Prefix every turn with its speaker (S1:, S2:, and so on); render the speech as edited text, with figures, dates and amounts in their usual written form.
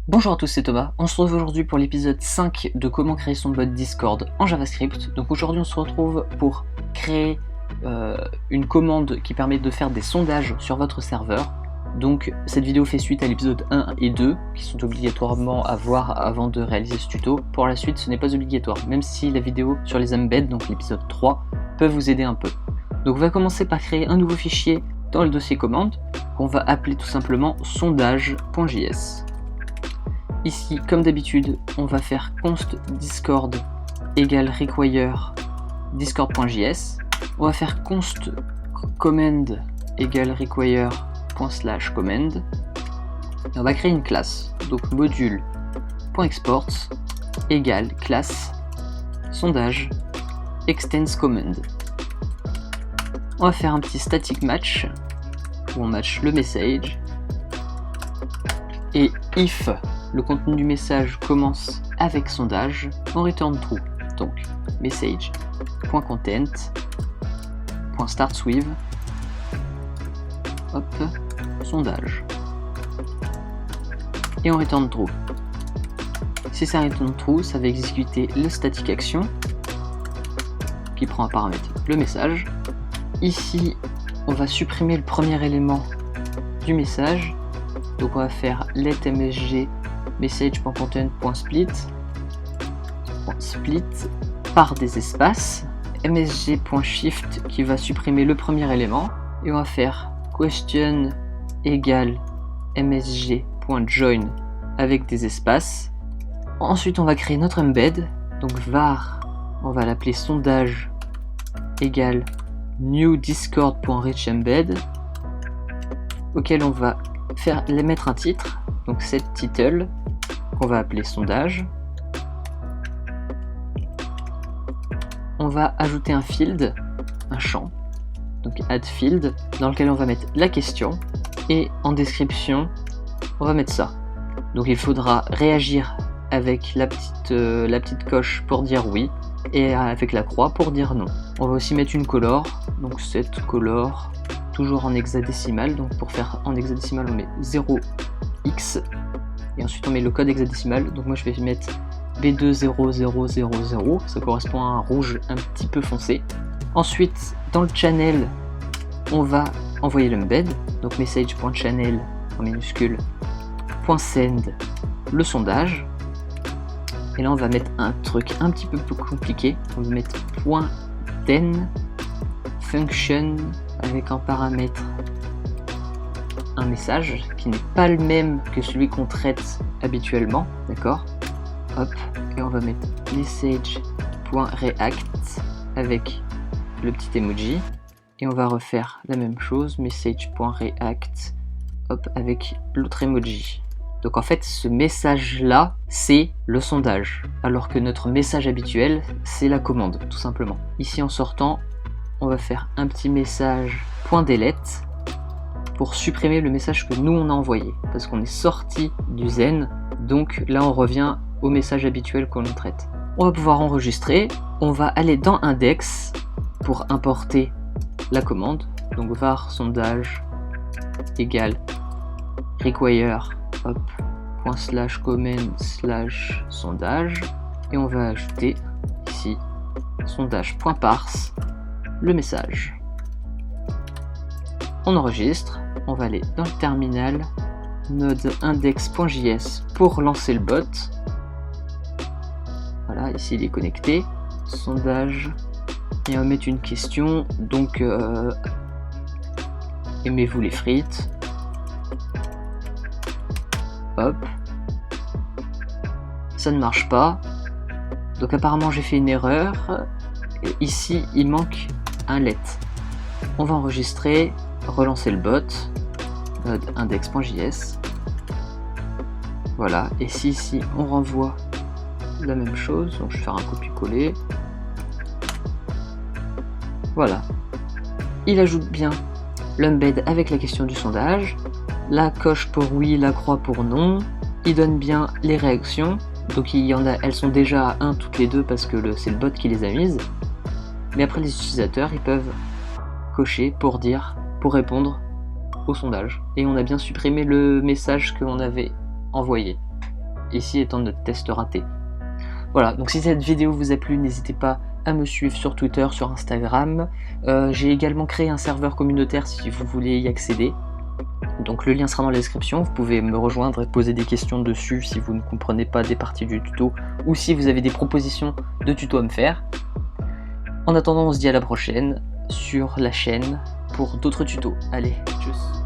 S1: Bonjour à tous, c'est Thomas. On se retrouve aujourd'hui pour l'épisode 5 de comment créer son bot Discord en JavaScript. Donc aujourd'hui on se retrouve pour créer une commande qui permet de faire des sondages sur votre serveur. Donc cette vidéo fait suite à l'épisode 1 et 2 qui sont obligatoirement à voir avant de réaliser ce tuto. Pour la suite ce n'est pas obligatoire, même si la vidéo sur les embeds, donc l'épisode 3, peut vous aider un peu. Donc on va commencer par créer un nouveau fichier dans le dossier commande qu'on va appeler tout simplement sondage.js. Ici, comme d'habitude, on va faire const discord égale require discord.js. On va faire const command égale require./command. Et on va créer une classe. Donc module.export égale classe sondage extends command. On va faire un petit static match où on match le message. Et if le contenu du message commence avec sondage, on return true. Donc message.content.startsWith sondage. Et on return true. Si ça return true, ça va exécuter le static action qui prend un paramètre le message. Ici, on va supprimer le premier élément du message. Donc on va faire let msg message.content.split par des espaces, msg.shift qui va supprimer le premier élément, et on va faire question égale msg.join avec des espaces. Ensuite on va créer notre embed, donc var, on va l'appeler sondage égale new discord.reachEmbed auquel on va mettre un titre, donc set title qu'on va appeler sondage. On va ajouter un field, un champ, donc add field, dans lequel on va mettre la question, et en description on va mettre ça. Donc il faudra réagir avec la petite coche pour dire oui, et avec la croix pour dire non. On va aussi mettre une color, donc set color, toujours en hexadécimal. Donc pour faire en hexadécimal on met 0x et ensuite on met le code hexadécimal. Donc moi je vais mettre B20000, ça correspond à un rouge un petit peu foncé. Ensuite dans le channel on va envoyer l'embed, donc message.channel en minuscule .send le sondage. Et là on va mettre un truc un petit peu plus compliqué, on va mettre .then function avec en paramètre un message qui n'est pas le même que celui qu'on traite habituellement, d'accord? Hop, et on va mettre message.react avec le petit emoji, et on va refaire la même chose, message.react hop, avec l'autre emoji. Donc en fait ce message là c'est le sondage, alors que notre message habituel c'est la commande tout simplement. Ici en sortant on va faire un petit message .delete pour supprimer le message que nous on a envoyé, parce qu'on est sorti du zen, donc là on revient au message habituel qu'on traite. On va pouvoir enregistrer, on va aller dans index pour importer la commande, donc var sondage égale require ./command/sondage, et on va ajouter ici sondage.parse le message. On enregistre, on va aller dans le terminal, node index.js pour lancer le bot. Voilà, ici il est connecté, sondage, et on va mettre une question, donc aimez-vous les frites? Hop, ça ne marche pas, donc apparemment j'ai fait une erreur, et ici il manque un let. On va enregistrer, relancer le bot, node index.js, voilà, et si ici on renvoie la même chose, donc je vais faire un copier-coller, voilà, il ajoute bien l'embed avec la question du sondage, la coche pour oui, la croix pour non, il donne bien les réactions, donc il y en a, elles sont déjà à 1 toutes les deux parce que c'est le bot qui les a mises, mais après les utilisateurs ils peuvent cocher pour répondre au sondage, et on a bien supprimé le message que l'on avait envoyé. ici étant notre test raté. Voilà, donc si cette vidéo vous a plu, n'hésitez pas à me suivre sur Twitter, sur Instagram. J'ai également créé un serveur communautaire si vous voulez y accéder. Donc le lien sera dans la description, vous pouvez me rejoindre et poser des questions dessus si vous ne comprenez pas des parties du tuto ou si vous avez des propositions de tutos à me faire. En attendant, on se dit à la prochaine sur la chaîne pour d'autres tutos. Allez, tchuss!